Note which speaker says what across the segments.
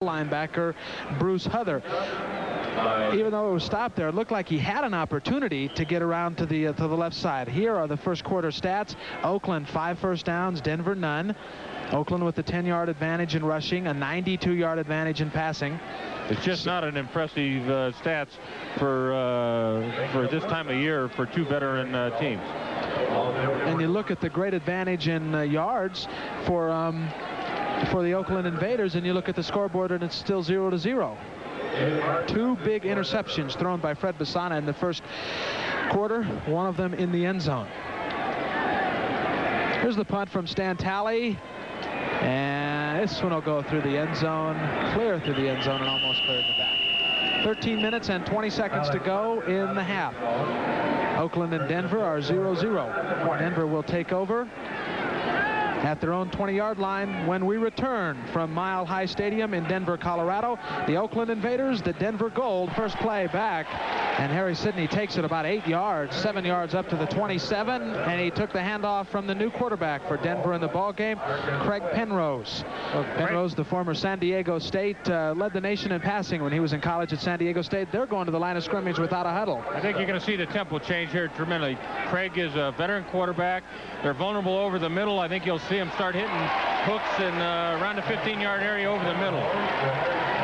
Speaker 1: linebacker Bruce Huther. Even though it was stopped there, it looked like he had an opportunity to get around to the left side. Here are the first quarter stats. Oakland 5 first downs, Denver none. Oakland with the 10-yard advantage in rushing, a 92-yard advantage in passing.
Speaker 2: It's just not an impressive stats for this time of year for two veteran teams.
Speaker 1: And you look at the great advantage in yards for the Oakland Invaders, and you look at the scoreboard, and it's still 0-0. Two big interceptions thrown by Fred Basana in the first quarter, one of them in the end zone. Here's the punt from Stan Talley, and this one will go through the end zone, clear through the end zone, and almost cleared the back. 13 minutes and 20 seconds to go in the half. Oakland and Denver are 0-0. Denver will take over at their own 20-yard line when we return from Mile High Stadium in Denver, Colorado. The Oakland Invaders, the Denver Gold. First play back, and Harry Sidney takes it about 8 yards, 7 yards up to the 27, and he took the handoff from the new quarterback for Denver in the ball game, Craig Penrose. Penrose, the former San Diego State, led the nation in passing when he was in college at San Diego State. They're going to the line of scrimmage without a huddle.
Speaker 2: I think you're going to see the tempo change here tremendously. Craig is a veteran quarterback. They're vulnerable over the middle. I think you'll see him start hitting hooks in around the 15-yard area over the middle.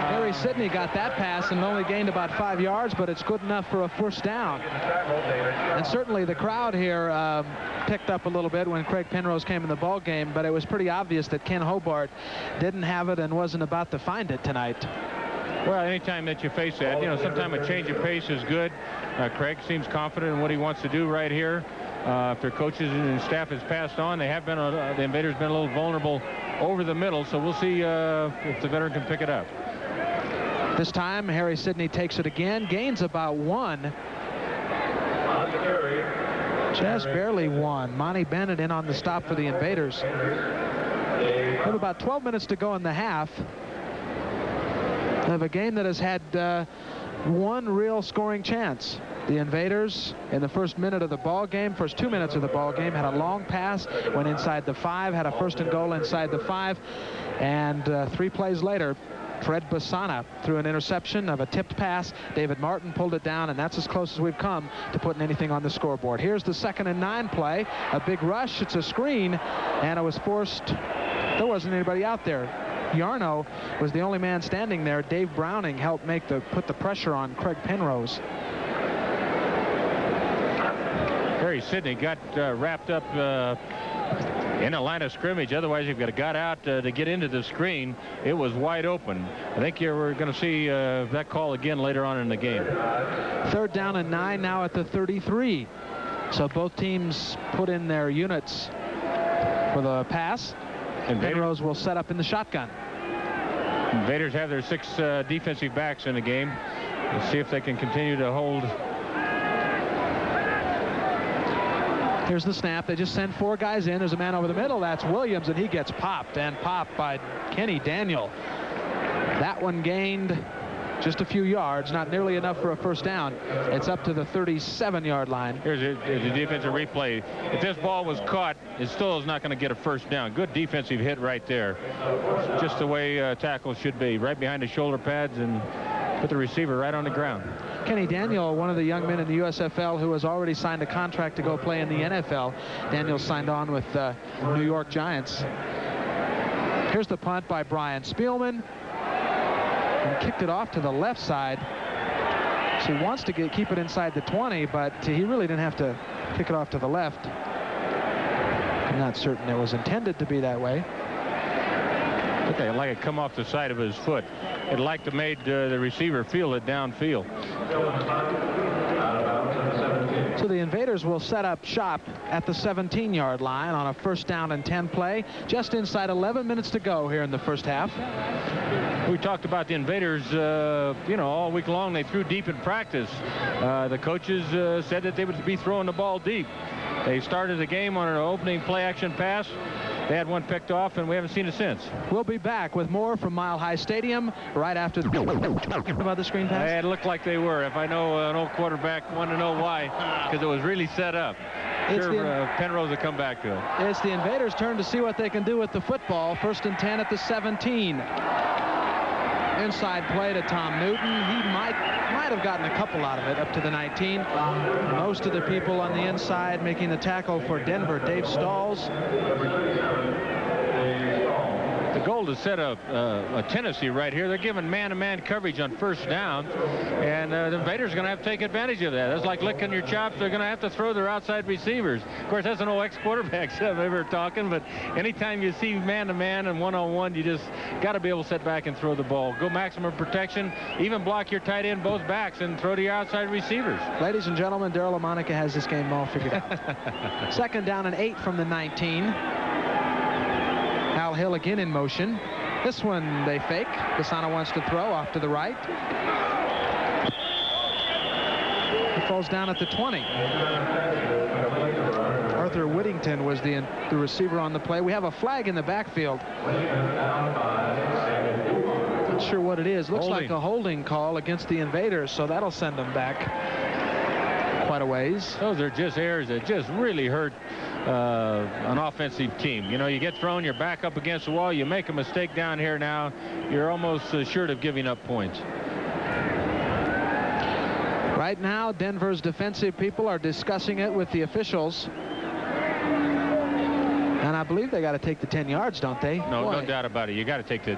Speaker 1: Harry Sidney got that pass and only gained about 5 yards, but it's good enough for a first down. And certainly the crowd here picked up a little bit when Craig Penrose came in the ball game, but it was pretty obvious that Ken Hobart didn't have it and wasn't about to find it tonight.
Speaker 2: Well, anytime that you face that, sometimes a change of pace is good. Craig seems confident in what he wants to do right here. If their coaches and staff has passed on, they have been, the Invaders been a little vulnerable over the middle, so we'll see if the veteran can pick it up.
Speaker 1: This time, Harry Sidney takes it again, gains about 1. Just barely 1. Monty Bennett in on the stop for the Invaders. With about 12 minutes to go in the half of a game that has had one real scoring chance. The Invaders, in the first minute of the ball game, first 2 minutes of the ball game, had a long pass, went inside the 5, had a first and goal inside the 5, and 3 plays later, Fred Basana threw an interception of a tipped pass. David Martin pulled it down, and that's as close as we've come to putting anything on the scoreboard. Here's the 2nd and 9 play. A big rush. It's a screen, and it was forced. There wasn't anybody out there. Yarno was the only man standing there. Dave Browning helped put the pressure on Craig Penrose.
Speaker 2: Harry Sidney got wrapped up in a line of scrimmage. Otherwise, if he got out to get into the screen, it was wide open. I think we're going to see that call again later on in the game.
Speaker 1: 3rd down and 9 now at the 33. So both teams put in their units for the pass. Penrose will set up in the shotgun.
Speaker 2: Invaders have their 6 defensive backs in the game. Let's see if they can continue to hold.
Speaker 1: Here's the snap. They just send 4 guys in. There's a man over the middle. That's Williams, and he gets popped by Kenny Daniel. That one gained just a few yards, not nearly enough for a first down. It's up to the 37-yard line.
Speaker 2: Here's the defensive replay. If this ball was caught, it still is not going to get a first down. Good defensive hit right there. Just the way tackles should be. Right behind the shoulder pads and put the receiver right on the ground.
Speaker 1: Kenny Daniel, one of the young men in the USFL who has already signed a contract to go play in the NFL. Daniel signed on with the New York Giants. Here's the punt by Brian Spielman. And kicked it off to the left side. So he wants to keep it inside the 20, but he really didn't have to kick it off to the left. I'm not certain it was intended to be that way.
Speaker 2: Okay, like it come off the side of his foot. It like to made the receiver feel it downfield.
Speaker 1: So the Invaders will set up shop at the 17-yard line on a 1st down and 10 play. Just inside 11 minutes to go here in the first half.
Speaker 2: We talked about the Invaders, all week long. They threw deep in practice. The coaches said that they would be throwing the ball deep. They started the game on an opening play-action pass. They had one picked off, and we haven't seen it since.
Speaker 1: We'll be back with more from Mile High Stadium right after about the screen pass.
Speaker 2: It looked like they were. If I know an old quarterback, want to know why, because it was really set up. Sure, Penrose will come back to it.
Speaker 1: It's the Invaders' turn to see what they can do with the football. 1st and 10 at the 17. Inside play to Tom Newton. He might have gotten a couple out of it up to the 19. Most of the people on the inside making the tackle for Denver. Dave Stalls.
Speaker 2: The goal to set a Tennessee right here. They're giving man-to-man coverage on first down, and the Invaders are going to have to take advantage of that. That's like licking your chops. They're going to have to throw their outside receivers. Of course, that's an old ex-quarterback stuff we were talking, but anytime you see man-to-man and one-on-one, you just got to be able to sit back and throw the ball. Go maximum protection, even block your tight end both backs and throw to your outside receivers.
Speaker 1: Ladies and gentlemen, Darryl LaMonica has this game all figured out. Second down and 8 from the 19. Al Hill again in motion. This one they fake. Bassano wants to throw off to the right. He falls down at the 20. Arthur Whittington was the receiver on the play. We have a flag in the backfield. Not sure what it is. Looks like a holding call against the Invaders, so that'll send them back quite a ways.
Speaker 2: Those are just errors that just really hurt an offensive team. You know, you get thrown, you're back up against the wall, you make a mistake down here now, you're almost assured of giving up points.
Speaker 1: Right now, Denver's defensive people are discussing it with the officials. And I believe they got to take the 10 yards, don't they?
Speaker 2: No, no doubt about it. You got to take the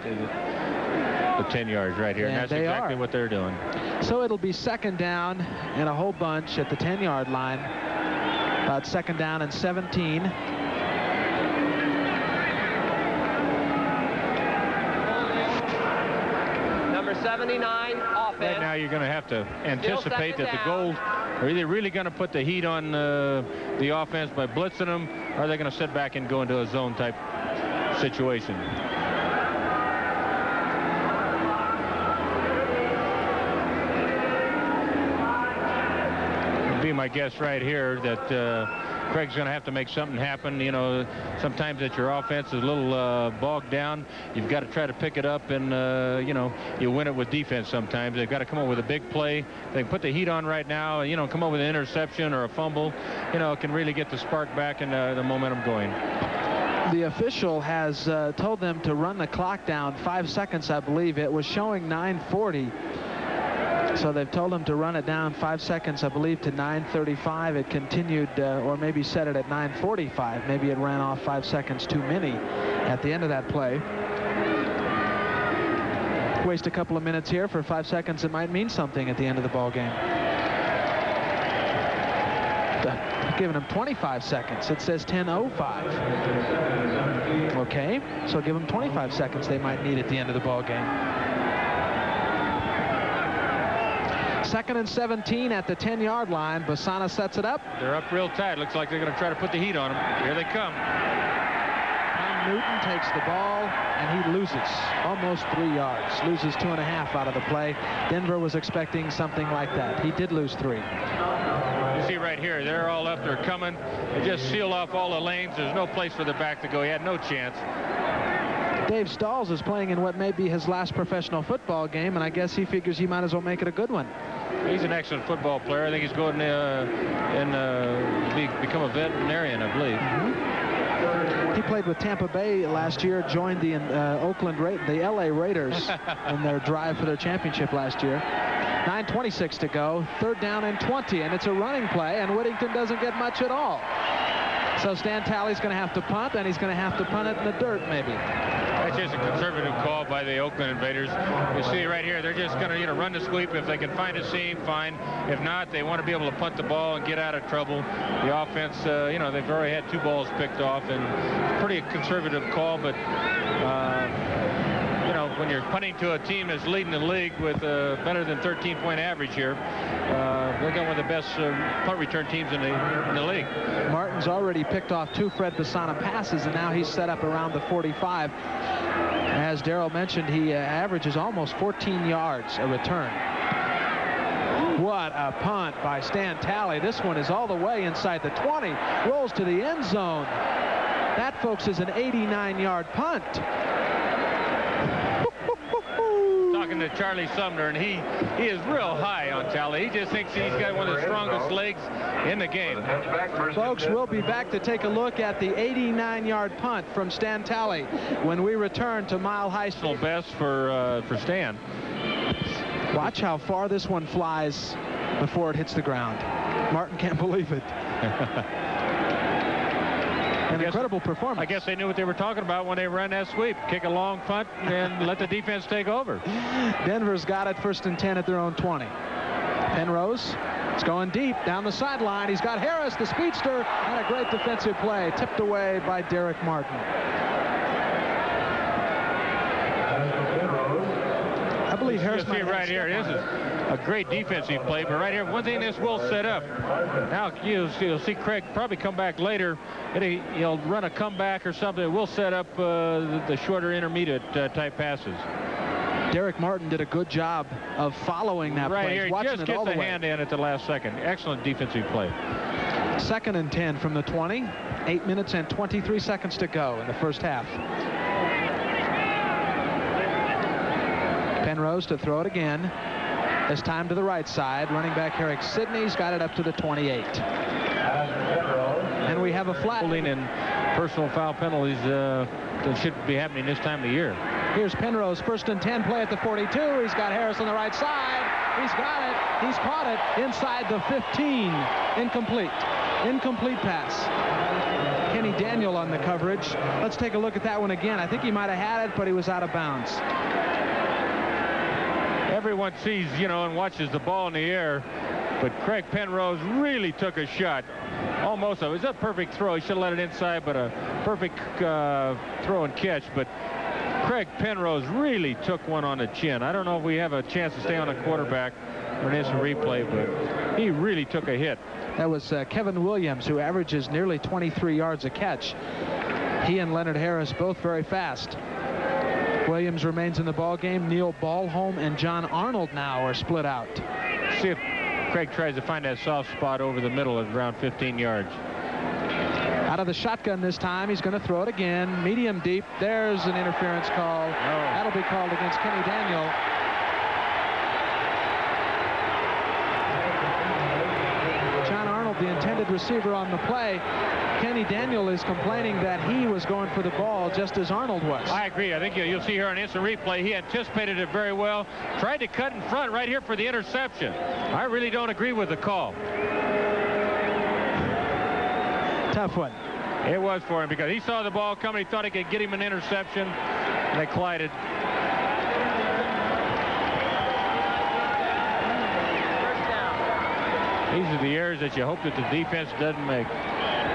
Speaker 2: 10 yards right here.
Speaker 1: Yeah,
Speaker 2: and that's exactly what they're doing.
Speaker 1: So it'll be second down and a whole bunch at the 10-yard line. About second down and 17.
Speaker 3: Number 79, offense.
Speaker 2: Right now you're going to have to anticipate that the goals are either really going to put the heat on the offense by blitzing them, or are they going to sit back and go into a zone type situation. Be my guess right here that Craig's going to have to make something happen. You know, sometimes that your offense is a little bogged down. You've got to try to pick it up, and you know, you win it with defense sometimes. They've got to come up with a big play. They can put the heat on right now, you know, come up with an interception or a fumble. You know, it can really get the spark back and the momentum going.
Speaker 1: The official has told them to run the clock down 5 seconds, I believe. It was showing 9:40. So they've told him to run it down 5 seconds, I believe, to 9:35. It continued, or maybe set it at 9:45. Maybe it ran off 5 seconds too many at the end of that play. Waste a couple of minutes here for 5 seconds. It might mean something at the end of the ball game. Giving him 25 seconds. It says 10:05. Okay, so give them 25 seconds they might need at the end of the ball game. Second and 17 at the 10-yard line. Bassano sets it up.
Speaker 2: They're up real tight. Looks like they're going to try to put the heat on them. Here they come.
Speaker 1: Tom Newton takes the ball, and he loses almost 3 yards. Loses 2.5 out of the play. Denver was expecting something like that. He did lose 3.
Speaker 2: You see right here, they're all up. They're coming. They just seal off all the lanes. There's no place for the back to go. He had no chance.
Speaker 1: Dave Stalls is playing in what may be his last professional football game, and I guess he figures he might as well make it a good one.
Speaker 2: He's an excellent football player. I think he's going and become a veterinarian, I believe.
Speaker 1: Mm-hmm. He played with Tampa Bay last year, joined the the LA Raiders in their drive for their championship last year. 9:26 to go, third down and 20, and it's a running play, and Whittington doesn't get much at all. So Stan Talley's going to have to punt, and he's going to have to punt it in the dirt, maybe.
Speaker 2: That's just a conservative call by the Oakland Invaders. You see right here, they're just going to run the sweep. If they can find a seam, fine. If not, they want to be able to punt the ball and get out of trouble. The offense, you know, they've already had 2 balls picked off, and pretty conservative call, but you know, when you're punting to a team that's leading the league with better than 13-point average here, they're one of the best punt return teams in the league.
Speaker 1: Martin's already picked off 2 Fred Bassano passes, and now he's set up around the 45. As Darryl mentioned, he averages almost 14 yards a return. What a punt by Stan Talley. This one is all the way inside the 20, rolls to the end zone. That, folks, is an 89-yard punt.
Speaker 2: talking to Charlie Sumner, and he is real high on Talley. He just thinks he's got one of the strongest legs in the game.
Speaker 1: Folks, we'll be back to take a look at the 89-yard punt from Stan Talley when we return to Mile High School.
Speaker 2: Best for Stan.
Speaker 1: Watch how far this one flies before it hits the ground. Martin can't believe it. An incredible performance.
Speaker 2: I guess they knew what they were talking about when they ran that sweep. Kick a long punt and let the defense take over.
Speaker 1: Denver's got it 1st and 10 at their own 20. Penrose is going deep down the sideline. He's got Harris, the speedster, and a great defensive play. Tipped away by Derek Martin. I believe Harris might have
Speaker 2: right here. This is a great defensive play, but right here, one thing this will set up. Now you'll see Craig probably come back later. He'll run a comeback or something. It will set up the shorter intermediate type passes.
Speaker 1: Derek Martin did a good job of following that
Speaker 2: right
Speaker 1: play.
Speaker 2: Here, just get the hand in at the last second. Excellent defensive play.
Speaker 1: 2nd and 10 from the 20. 8 minutes and 23 seconds to go in the first half. Penrose to throw it again. This time to the right side. Running back Eric Sidney's got it up to the 28. And we have a flag.
Speaker 2: Holding and personal foul penalties that should be happening this time of year.
Speaker 1: Here's Penrose, 1st and 10, play at the 42. He's got Harris on the right side. He's got it. He's caught it inside the 15. Incomplete. Incomplete pass. Kenny Daniel on the coverage. Let's take a look at that one again. I think he might have had it, but he was out of bounds.
Speaker 2: Everyone sees, and watches the ball in the air, but Craig Penrose really took a shot. Almost. It was a perfect throw. He should have let it inside, but a perfect throw and catch. But Craig Penrose really took one on the chin. I don't know if we have a chance to stay on a quarterback or an instant replay, but he really took a hit.
Speaker 1: That was Kevin Williams, who averages nearly 23 yards a catch. He and Leonard Harris both very fast. Williams remains in the ball game. Neil Ballholm and John Arnold now are split out.
Speaker 2: See if Craig tries to find that soft spot over the middle at around 15 yards.
Speaker 1: Out of the shotgun this time. He's going to throw it again. Medium deep. There's an interference call. That'll be called against Kenny Daniel. John Arnold, the intended receiver on the play. Kenny Daniel is complaining that he was going for the ball just as Arnold was.
Speaker 2: I agree. I think you'll see here on instant replay, he anticipated it very well. Tried to cut in front right here for the interception. I really don't agree with the call.
Speaker 1: Tough one.
Speaker 2: It was for him because he saw the ball coming. He thought he could get him an interception. They collided. These are the errors that you hope that the defense doesn't make.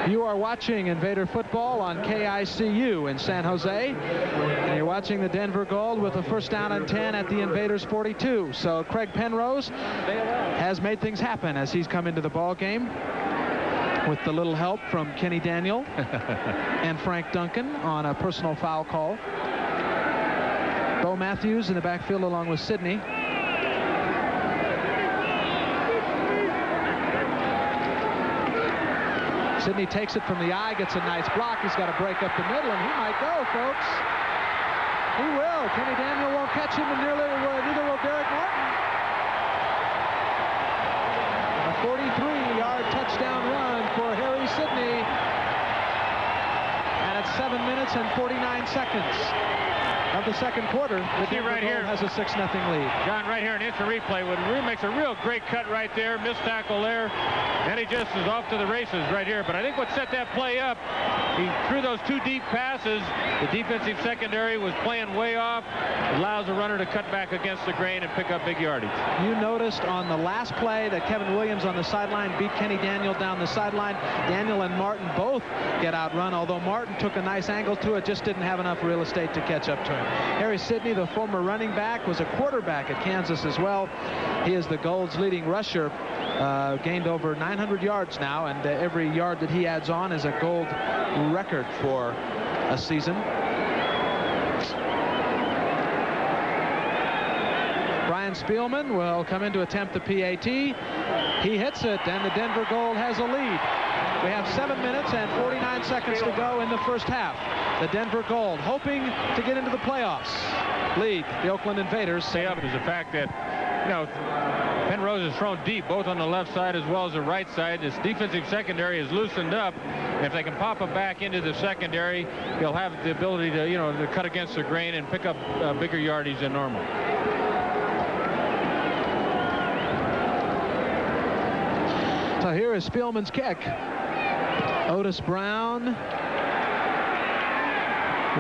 Speaker 1: You are watching Invader Football on KICU in San Jose. And you're watching the Denver Gold with a 1st down and 10 at the Invaders 42. So Craig Penrose has made things happen as he's come into the ball game with the little help from Kenny Daniel and Frank Duncan on a personal foul call. Bo Matthews in the backfield along with Sidney. Sidney takes it from the eye, gets a nice block. He's got to break up the middle, and he might go, folks. He will. Kenny Daniel won't catch him, and neither will Derek Martin. A 43-yard touchdown run for Harry Sidney. And it's 7 minutes and 49 seconds of the second quarter. The Denver
Speaker 2: right here
Speaker 1: has a 6-0 lead.
Speaker 2: John, right here, an instant replay makes a real great cut right there. Missed tackle there. And he just is off to the races right here. But I think what set that play up, he threw those 2 deep passes. The defensive secondary was playing way off. Allows the runner to cut back against the grain and pick up big yardage.
Speaker 1: You noticed on the last play that Kevin Williams on the sideline beat Kenny Daniel down the sideline. Daniel and Martin both get outrun, although Martin took a nice angle to it, just didn't have enough real estate to catch up to him. Harry Sidney, the former running back, was a quarterback at Kansas as well. He is the Gold's leading rusher. Gained over 900 yards now, and every yard that he adds on is a Gold record for a season. Brian Spielman will come in to attempt the PAT. He hits it, and the Denver Gold has a lead. We have 7 minutes and 49 seconds to go in the first half. The Denver Gold hoping to get into the playoffs. Lead the Oakland Invaders.
Speaker 2: Stay up is the fact that, Penrose is thrown deep, both on the left side as well as the right side. This defensive secondary is loosened up. And if they can pop it back into the secondary, he'll have the ability to, to cut against the grain and pick up bigger yardage than normal.
Speaker 1: So here is Spielman's kick. Otis Brown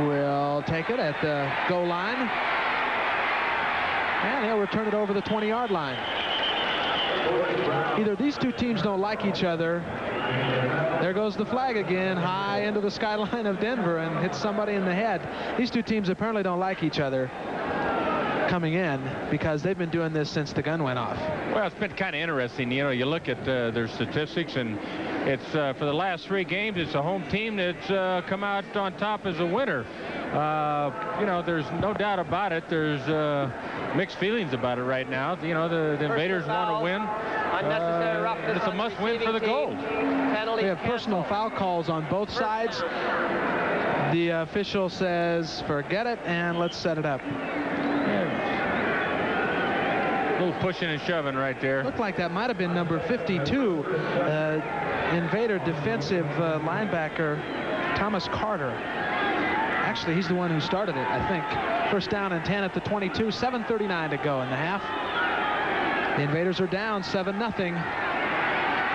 Speaker 1: will take it at the goal line. And he'll return it over the 20-yard line. Either these two teams don't like each other. There goes the flag again, high into the skyline of Denver, and hits somebody in the head. These two teams apparently don't like each other coming in because they've been doing this since the gun went off.
Speaker 2: Well, it's been kind of interesting. You look at their statistics, and it's for the last 3 games, it's a home team that's come out on top as a winner. There's no doubt about it. There's mixed feelings about it right now. The Invaders want to win. It's a must-win for the Gold.
Speaker 1: We have personal foul calls on both sides. The official says, forget it, and let's set it up.
Speaker 2: A little pushing and shoving right there.
Speaker 1: Looked like that might have been number 52, Invader defensive linebacker Thomas Carter. Actually, he's the one who started it, I think. First down and 10 at the 22, 7:39 to go in the half. The Invaders are down 7-0.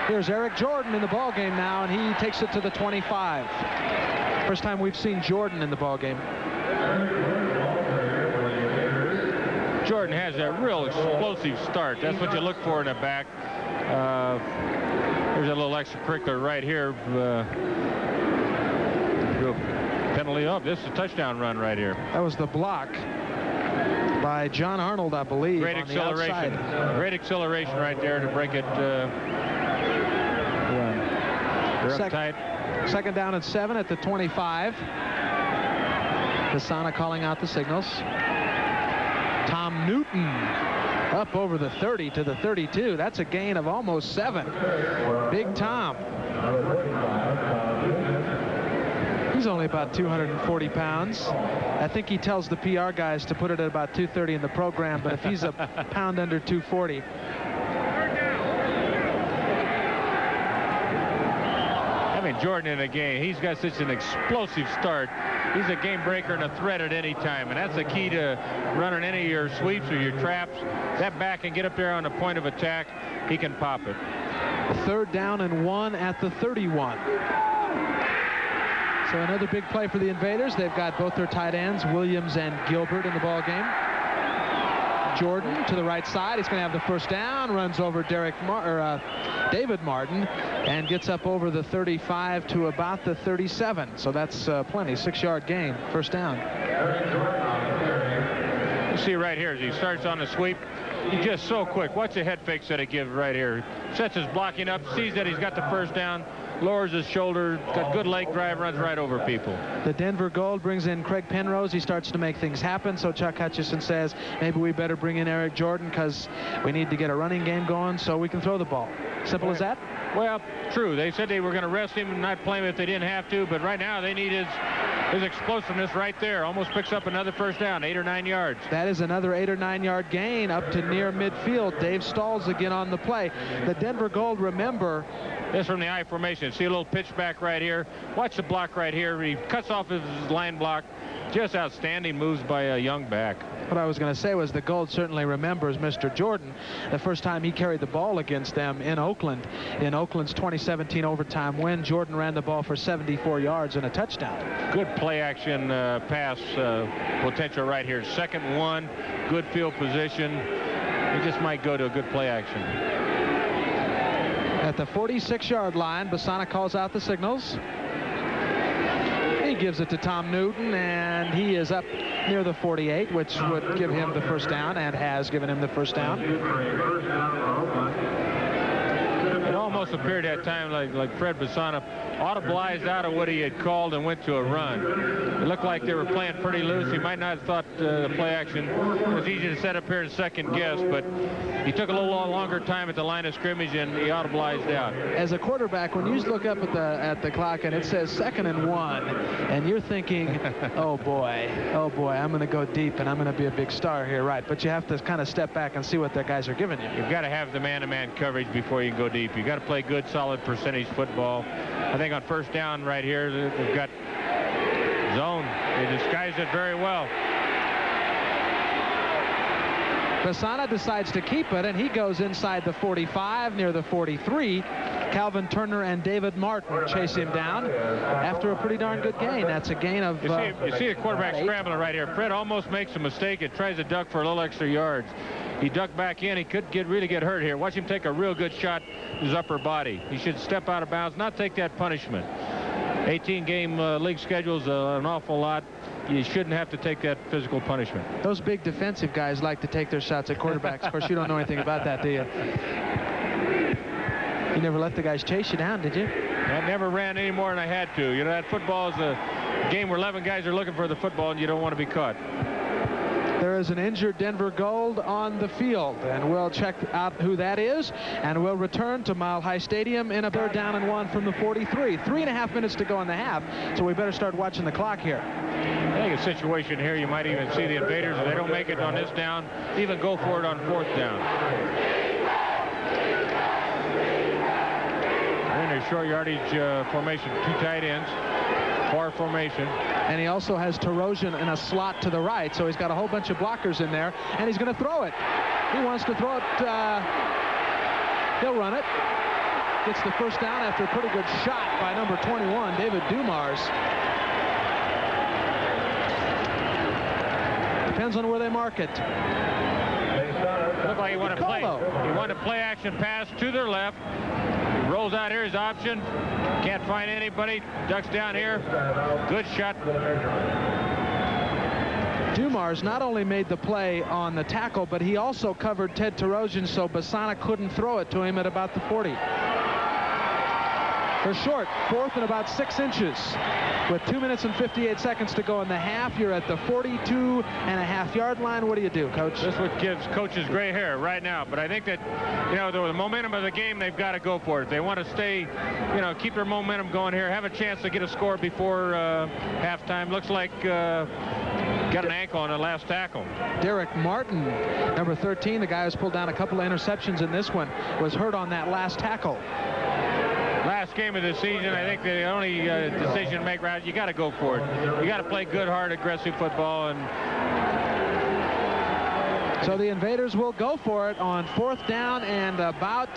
Speaker 1: Here's Eric Jordan in the ball game now, and he takes it to the 25. First time we've seen Jordan in the ball game.
Speaker 2: Jordan has that real explosive start. That's what you look for in a back. There's a little extracurricular right here. Penalty up. This is a touchdown run right here.
Speaker 1: That was the block by John Arnold, I believe.
Speaker 2: Great acceleration. Great acceleration right there to break it. They're up tight.
Speaker 1: Second down and 7 at the 25. Pisana calling out the signals. Tom Newton up over the 30 to the 32. That's a gain of almost 7. Big Tom. He's only about 240 pounds. I think he tells the PR guys to put it at about 230 in the program, but if he's a pound under 240.
Speaker 2: Having Jordan in a game, he's got such an explosive start. He's a game breaker and a threat at any time, and that's the key to running any of your sweeps or your traps. That back can get up there on the point of attack. He can pop it.
Speaker 1: Third down and 1 at the 31. So another big play for the Invaders. They've got both their tight ends, Williams and Gilbert, in the ball game. Jordan to the right side. He's going to have the first down. Runs over David Martin and gets up over the 35 to about the 37. So that's plenty. 6-yard gain. First down.
Speaker 2: You see right here as he starts on the sweep. He's just so quick. Watch the head fakes that he gives right here. Sets his blocking up. Sees that he's got the first down. Lowers his shoulder, got good leg drive, runs right over people.
Speaker 1: The Denver Gold brings in Craig Penrose. He starts to make things happen. So Chuck Hutchison says maybe we better bring in Eric Jordan because we need to get a running game going so we can throw the ball. Simple as that?
Speaker 2: Well, true. They said they were going to rest him and not play him if they didn't have to, but right now they need his explosiveness right there. Almost picks up another first down, 8 or 9 yards.
Speaker 1: That is another 8 or 9 yard gain up to near midfield. Dave Stalls again on the play. The Denver Gold, remember,
Speaker 2: this from the I formation. See a little pitch back right here. Watch the block right here. He cuts off his line block. Just outstanding moves by a young back.
Speaker 1: What I was going to say was the Gold certainly remembers Mr. Jordan. The first time he carried the ball against them in Oakland, in Oakland's 2017 overtime win, Jordan ran the ball for 74 yards and a touchdown.
Speaker 2: Good play action pass potential right here. 2nd 1, good field position. He just might go to a good play action.
Speaker 1: At the 46-yard line, Pisana calls out the signals. He gives it to Tom Newton, and he is up near the 48, which would give him the first down, and has given him the first down.
Speaker 2: It almost appeared at time like Fred Pisana audibilized out of what he had called and went to a run. It looked like they were playing pretty loose. He might not have thought the play action was easy to set up here and second guess, but he took a little longer time at the line of scrimmage and he audibilized out.
Speaker 1: As a quarterback, when you look up at the clock and it says 2nd and 1, and you're thinking, oh boy, I'm going to go deep and I'm going to be a big star here, right? But you have to kind of step back and see what the guys are giving you. You've
Speaker 2: got to have the man-to-man coverage before you can go deep. You've got to play good, solid percentage football. I think on first down right here, they've got zone. They disguised it very well.
Speaker 1: Bassana decides to keep it, and he goes inside the 45, near the 43. Calvin Turner and David Martin chase him down after a pretty darn good gain. That's a gain of...
Speaker 2: You see the quarterback scrambling right here. Fred almost makes a mistake and tries to duck for a little extra yards. He ducked back in. He could really get hurt here. Watch him take a real good shot to his upper body. He should step out of bounds, not take that punishment. 18-game league schedule's an awful lot. You shouldn't have to take that physical punishment.
Speaker 1: Those big defensive guys like to take their shots at quarterbacks. Of course, you don't know anything about that, do you? You never let the guys chase you down, did you?
Speaker 2: I never ran any more than I had to. You know, that football is a game where 11 guys are looking for the football, and you don't want to be caught.
Speaker 1: There is an injured Denver Gold on the field, and we'll check out who that is, and we'll return to Mile High Stadium in a 3rd down and 1 from the 43. 3.5 minutes to go in the half, so we better start watching the clock here.
Speaker 2: I think a situation here, you might even see the Invaders, if they don't make it on this down, even go for it on 4th down. They're in their short yardage formation, 2 tight ends. Far formation.
Speaker 1: And he also has Tarosian in a slot to the right, so he's got a whole bunch of blockers in there, and he's going to throw it. He wants to throw it. He'll run it. Gets the first down after a pretty good shot by number 21, David Dumars. Depends on where they mark it.
Speaker 2: Looked like he wanted to play. He wanted to play action pass to their left. He rolls out here his option. Can't find anybody. Ducks down here. Good shot.
Speaker 1: Dumars not only made the play on the tackle, but he also covered Ted Tarosian, so Bassana couldn't throw it to him at about the 40. They're short, 4th and about 6 inches. With 2 minutes and 58 seconds to go in the half, you're at the 42.5-yard line. What do you do, Coach?
Speaker 2: This is what gives coaches gray hair right now. But I think that, you know, the momentum of the game, they've got to go for it. They want to stay, you know, keep their momentum going here, have a chance to get a score before halftime. Looks like got an ankle on the last tackle.
Speaker 1: Derek Martin, number 13, the guy who's pulled down a couple of interceptions in this one, was hurt on that last tackle.
Speaker 2: Last game of the season, I think the only decision to make, right, you got to go for it. You got to play good, hard, aggressive football. And
Speaker 1: so the Invaders will go for it on 4th down and about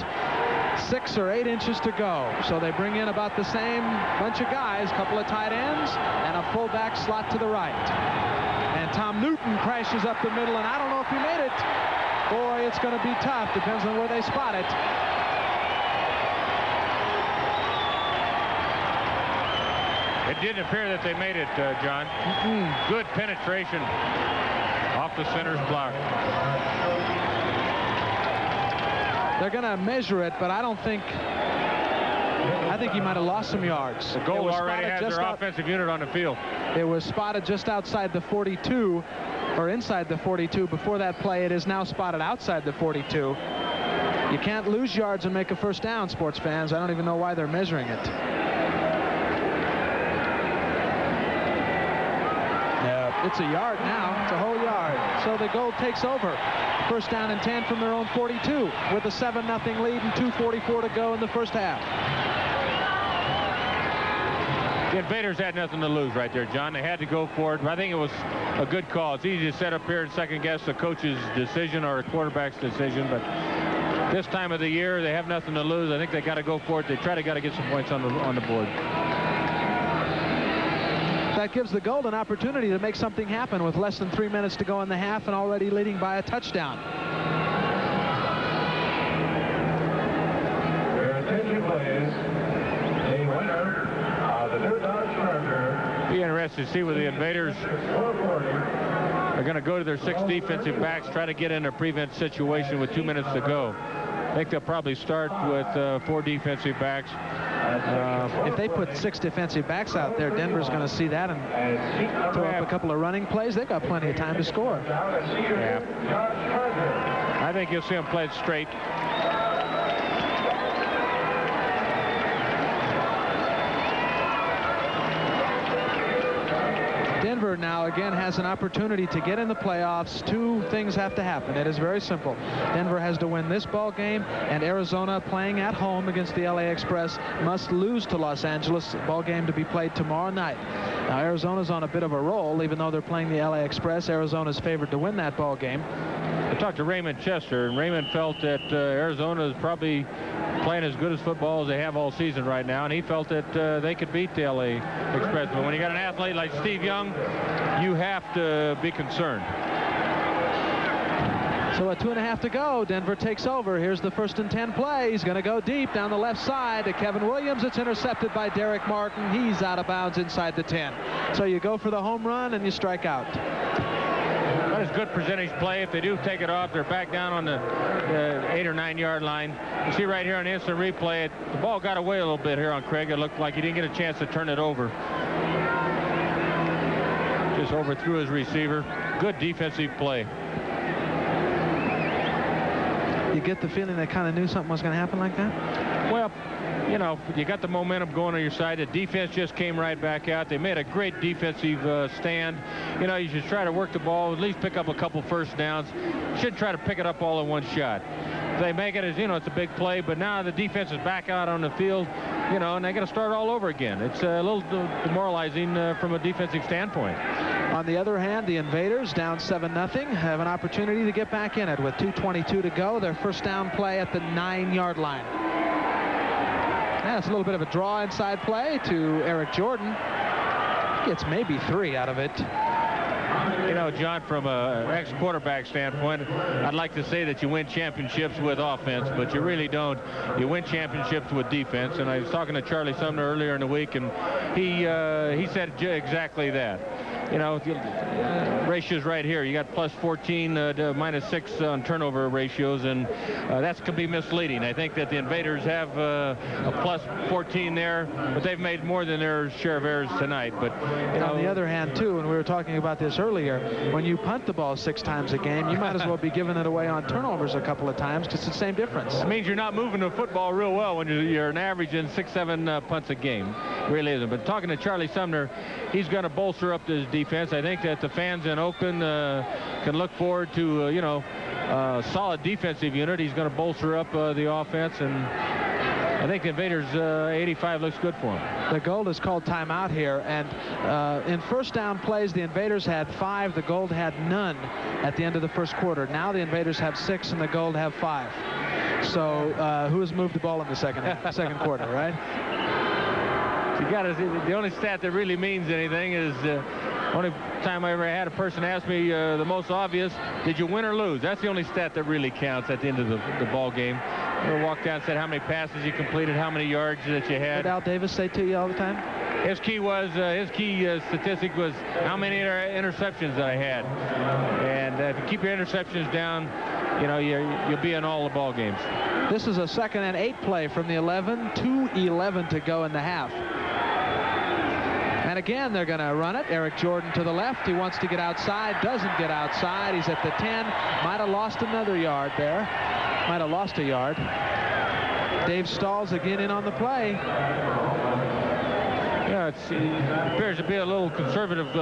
Speaker 1: 6 or 8 inches to go. So they bring in about the same bunch of guys, a couple of tight ends and a fullback slot to the right. And Tom Newton crashes up the middle, and I don't know if he made it. Boy, it's going to be tough. Depends on where they spot it.
Speaker 2: It didn't appear that they made it, John. Good penetration off the center's block.
Speaker 1: They're going to measure it, but I think he might have lost some yards.
Speaker 2: The goal already has their offensive unit on the field.
Speaker 1: It was spotted just outside the 42, or inside the 42 before that play. It is now spotted outside the 42. You can't lose yards and make a first down, sports fans. I don't even know why they're measuring it. It's a yard now. It's a whole yard. So the Gold takes over. First down and 10 from their own 42 with a 7-0 lead and 2:44 to go in the first half.
Speaker 2: The Invaders had nothing to lose right there, John. They had to go for it. I think it was a good call. It's easy to set up here and second-guess the coach's decision or a quarterback's decision, but this time of the year, they have nothing to lose. I think they got to go for it. They got to get some points on the board.
Speaker 1: That gives the Gold an opportunity to make something happen with less than 3 minutes to go in the half and already leading by a touchdown.
Speaker 4: Your attention, please. The winner of the 2-dot charger.
Speaker 2: Be interested to see where the Invaders are going to go to their 6 defensive backs, try to get in a prevent situation with 2 minutes to go. I think they'll probably start with 4 defensive backs.
Speaker 1: If they put 6 defensive backs out there, Denver's going to see that and throw up a couple of running plays. They've got plenty of time to score.
Speaker 2: Yeah. I think you'll see them play it straight.
Speaker 1: Denver now again has an opportunity to get in the playoffs. 2 things have to happen. It is very simple. Denver has to win this ball game, and Arizona, playing at home against the LA Express, must lose to Los Angeles. Ball game to be played tomorrow night. Now Arizona's on a bit of a roll, even though they're playing the LA Express. Arizona's favored to win that ball game.
Speaker 2: I talked to Raymond Chester, and Raymond felt that Arizona is probably playing as good as football as they have all season right now, and he felt that they could beat the LA Express. But when you got an athlete like Steve Young, you have to be concerned.
Speaker 1: So at 2.5 to go, Denver takes over. Here's the 1st and 10 play. He's going to go deep down the left side to Kevin Williams. It's intercepted by Derek Martin. He's out of bounds inside the 10. So you go for the home run and you strike out.
Speaker 2: That is good percentage play. If they do take it off, they're back down on the 8 or 9 yard line. You see right here on the instant replay, the ball got away a little bit here on Craig. It looked like he didn't get a chance to turn it over. Just overthrew his receiver. Good defensive play.
Speaker 1: You get the feeling they kind of knew something was going to happen like that?
Speaker 2: Well, you know, you got the momentum going on your side. The defense just came right back out. They made a great defensive stand. You know, you should try to work the ball, at least pick up a couple first downs. You shouldn't try to pick it up all in one shot. If they make it as, you know, it's a big play, but now the defense is back out on the field, you know, and they got to start all over again. It's a little demoralizing from a defensive standpoint.
Speaker 1: On the other hand, the Invaders, down 7-0, have an opportunity to get back in it with 2:22 to go. Their first down play at the 9-yard line. That's a little bit of a draw inside play to Eric Jordan. Gets maybe 3 out of it.
Speaker 2: You know, John, from an ex-quarterback standpoint, I'd like to say that you win championships with offense, but you really don't. You win championships with defense. And I was talking to Charlie Sumner earlier in the week, and he said exactly that. You know, ratios right here. You got plus 14 to minus 6 on turnover ratios, and that could be misleading. I think that the Invaders have a plus 14 there, but they've made more than their share of errors tonight. But you know,
Speaker 1: on the other hand, too, and we were talking about this earlier, when you punt the ball 6 times a game, you might as well be giving it away on turnovers a couple of times, because it's the same difference.
Speaker 2: It means you're not moving the football real well when you're an average in 6-7 punts a game. Really isn't. But talking to Charlie Sumner, he's going to bolster up this defense. I think that the fans in Oakland can look forward to, you know, a solid defensive unit. He's going to bolster up the offense, and I think the Invaders 85 looks good for him.
Speaker 1: The Gold is called timeout here, and in first down plays, the Invaders had 5. The Gold had none at the end of the first quarter. Now the Invaders have 6, and the Gold have 5. So who has moved the ball in the second quarter, right?
Speaker 2: You got to. The only stat that really means anything is only time I ever had a person ask me the most obvious, did you win or lose? That's the only stat that really counts at the end of the ball game. I walked down and said how many passes you completed, how many yards that you had.
Speaker 1: What did Al Davis say to you all the time?
Speaker 2: His key statistic was how many interceptions I had. And if you keep your interceptions down, you know, you'll be in all the ball games.
Speaker 1: This is a 2nd and 8 play from the 11. 2:11 to go in the half. And again, they're going to run it. Eric Jordan to the left. He wants to get outside. Doesn't get outside. He's at the 10. Might have lost another yard there. Might have lost a yard. Dave Stahls again in on the play.
Speaker 2: Yeah, it appears to be a little conservative